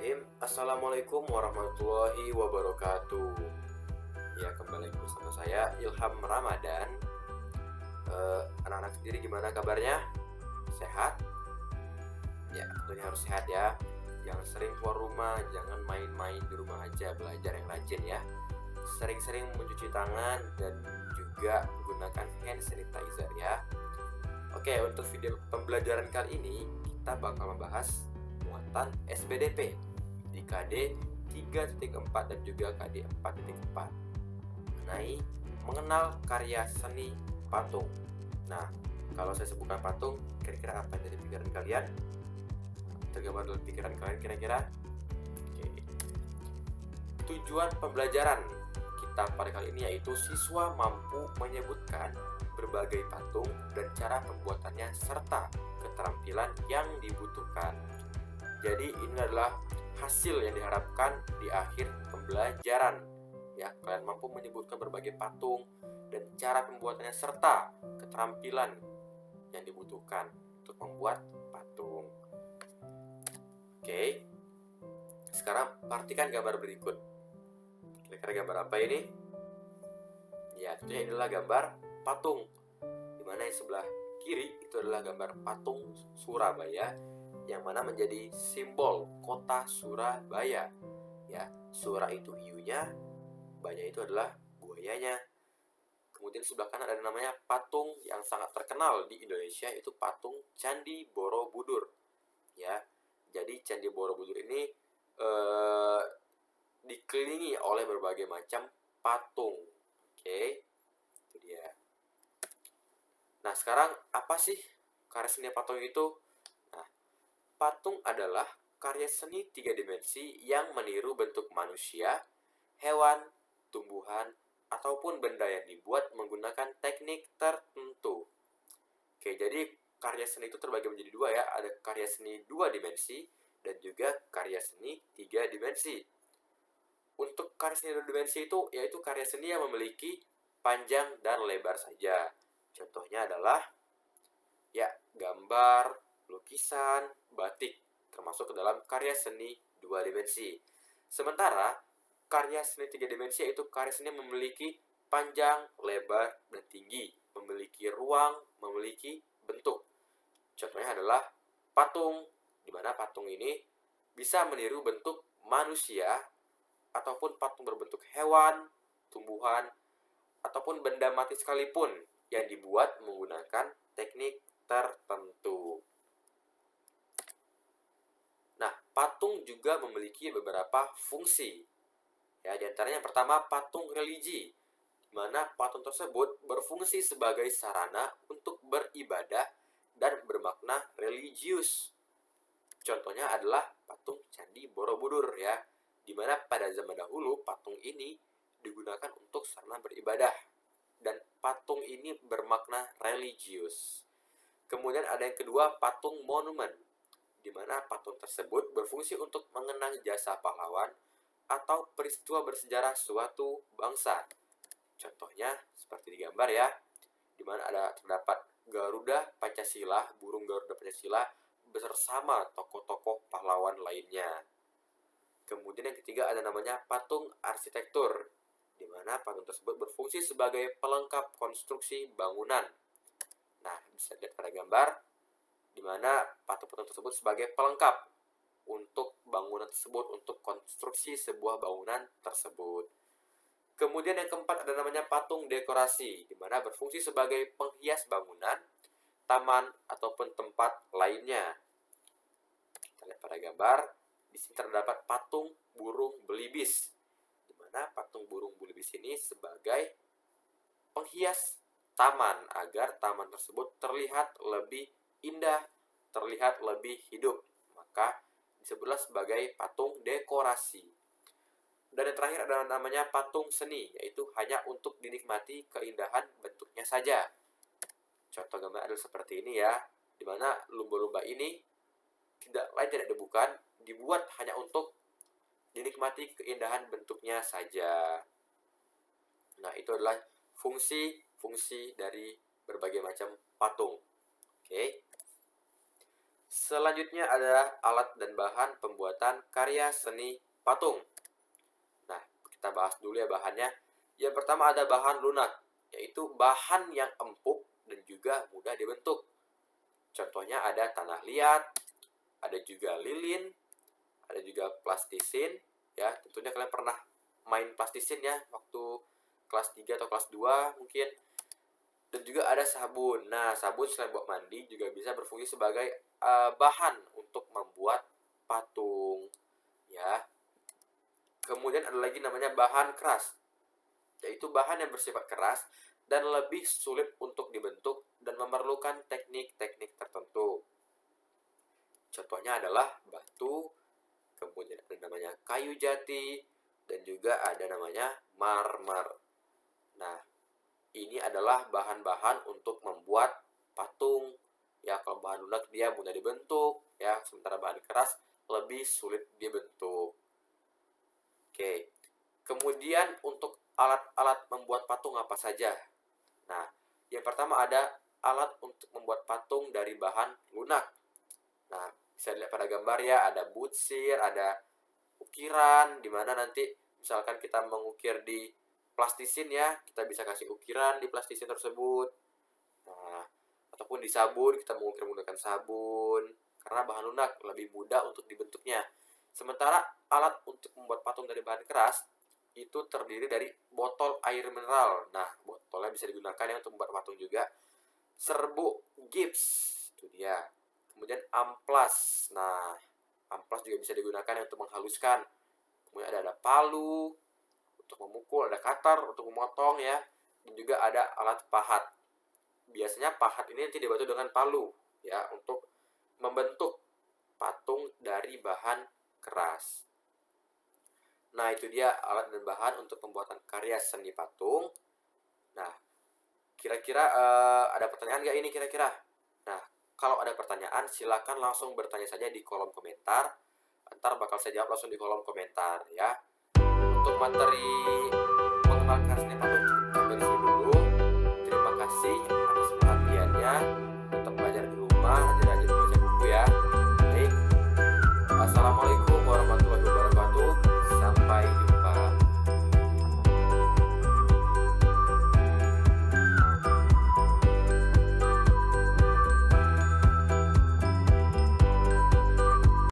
Bismillahirrahmanirrahim. Assalamualaikum warahmatullahi wabarakatuh. Ya, kembali lagi bersama saya Ilham Ramadan. Anak-anak sendiri gimana kabarnya? Sehat? Ya, tentunya harus sehat ya. Jangan sering keluar rumah, jangan main-main di rumah aja, belajar yang rajin ya. Sering-sering mencuci tangan dan juga gunakan hand sanitizer ya. Oke, untuk video pembelajaran kali ini kita bakal membahas muatan SPDP di KD 3.4 dan juga KD 4.4 mengenal karya seni patung. Nah, kalau saya sebutkan patung, kira-kira apa yang jadi pikiran kalian? Tergambar dalam pikiran kalian kira-kira? Oke. Tujuan pembelajaran kita pada kali ini yaitu siswa mampu menyebutkan berbagai patung dan cara pembuatannya serta keterampilan yang dibutuhkan. Jadi ini adalah hasil yang diharapkan di akhir pembelajaran. Ya, kalian mampu menyebutkan berbagai patung dan cara pembuatannya serta keterampilan yang dibutuhkan untuk membuat patung. Oke. Sekarang perhatikan gambar berikut. Kira-kira gambar apa ini? Ya, tentunya inilah gambar patung. Dimana yang sebelah kiri itu adalah gambar patung Surabaya, yang mana menjadi simbol kota Surabaya. Ya, Sura itu hiunya, Baya itu adalah buayanya. Kemudian sebelah kanan ada namanya patung yang sangat terkenal di Indonesia, yaitu patung Candi Borobudur. Ya, jadi Candi Borobudur ini dikelilingi oleh berbagai macam patung. Oke, itu dia. Nah, sekarang apa sih karya seni patung itu? Nah, patung adalah karya seni 3 dimensi yang meniru bentuk manusia, hewan, tumbuhan, ataupun benda yang dibuat menggunakan teknik tertentu. Oke, jadi karya seni itu terbagi menjadi dua ya. Ada karya seni 2 dimensi dan juga karya seni 3 dimensi. Untuk karya seni 2 dimensi itu yaitu karya seni yang memiliki panjang dan lebar saja. Contohnya adalah ya gambar, lukisan, batik, termasuk ke dalam karya seni 2 dimensi. Sementara karya seni 3 dimensi yaitu karya seni yang memiliki panjang, lebar, dan tinggi, memiliki ruang, memiliki bentuk. Contohnya adalah patung, di mana patung ini bisa meniru bentuk manusia ataupun patung berbentuk hewan, tumbuhan, ataupun benda mati sekalipun yang dibuat menggunakan teknik tertentu. Nah, patung juga memiliki beberapa fungsi. Ya, di antaranya yang pertama patung religi, di mana patung tersebut berfungsi sebagai sarana untuk beribadah dan bermakna religius. Contohnya adalah patung Candi Borobudur ya, di mana pada zaman dahulu patung ini digunakan untuk sarana beribadah dan patung ini bermakna religius. Kemudian ada yang kedua patung monumen, di mana patung tersebut berfungsi untuk mengenang jasa pahlawan atau peristiwa bersejarah suatu bangsa. Contohnya seperti di gambar ya, di mana terdapat Garuda Pancasila, burung Garuda Pancasila bersama tokoh-tokoh pahlawan lainnya. Kemudian yang ketiga ada namanya patung arsitektur, di mana patung tersebut berfungsi sebagai pelengkap konstruksi bangunan. Nah, bisa dilihat pada gambar, di mana patung-patung tersebut sebagai pelengkap untuk bangunan tersebut, untuk konstruksi sebuah bangunan tersebut. Kemudian yang keempat ada namanya patung dekorasi, di mana berfungsi sebagai penghias bangunan, taman, ataupun tempat lainnya. Kita lihat pada gambar, di sini terdapat patung burung belibis, di mana patung burung belibis ini sebagai penghias taman agar taman tersebut terlihat lebih indah, terlihat lebih hidup. Maka disebutlah sebagai patung dekorasi. Dan yang terakhir adalah namanya patung seni, yaitu hanya untuk dinikmati keindahan bentuknya saja. Contoh gambar adalah seperti ini ya, di mana lumba-lumba ini tidak bukan dibuat hanya untuk dinikmati keindahan bentuknya saja. Nah, itu adalah fungsi-fungsi dari berbagai macam patung. Oke. Selanjutnya adalah alat dan bahan pembuatan karya seni patung. Nah, kita bahas dulu ya bahannya. Yang pertama ada bahan lunak, yaitu bahan yang empuk dan juga mudah dibentuk. Contohnya ada tanah liat, ada juga lilin, ada juga plastisin. Ya, tentunya kalian pernah main plastisin ya waktu kelas 3 atau kelas 2 mungkin. Dan juga ada sabun. Nah, sabun selain buat mandi juga bisa berfungsi sebagai bahan untuk membuat patung ya. Kemudian ada lagi namanya bahan keras, yaitu bahan yang bersifat keras dan lebih sulit untuk dibentuk dan memerlukan teknik-teknik tertentu. Contohnya adalah batu, kemudian ada namanya kayu jati, dan juga ada namanya marmer. Nah, ini adalah bahan-bahan untuk membuat patung. Ya, kalau bahan lunak dia mudah dibentuk, ya, sementara bahan keras lebih sulit dibentuk. Oke. Kemudian untuk alat-alat membuat patung apa saja? Nah, yang pertama ada alat untuk membuat patung dari bahan lunak. Nah, bisa dilihat pada gambar ya, ada butsir, ada ukiran, dimana nanti misalkan kita mengukir di plastisin ya, kita bisa kasih ukiran di plastisin tersebut. Nah, ataupun di sabun, kita mengukir menggunakan sabun, karena bahan lunak lebih mudah untuk dibentuknya. Sementara alat untuk membuat patung dari bahan keras, itu terdiri dari botol air mineral. Nah, botolnya bisa digunakan ya untuk membuat patung juga. Serbuk gips, itu dia. Kemudian amplas. Nah, amplas juga bisa digunakan ya untuk menghaluskan. Kemudian ada palu untuk memukul, ada cutter untuk memotong ya, dan juga ada alat pahat. Biasanya pahat ini nanti dibantu dengan palu ya untuk membentuk patung dari bahan keras. Nah, itu dia alat dan bahan untuk pembuatan karya seni patung. Nah, kira-kira ada pertanyaan nggak ini kira-kira? Nah, kalau ada pertanyaan silakan langsung bertanya saja di kolom komentar. Ntar bakal saya jawab langsung di kolom komentar ya. Untuk materi mengenalkan seni patung cukup sampai di sini dulu.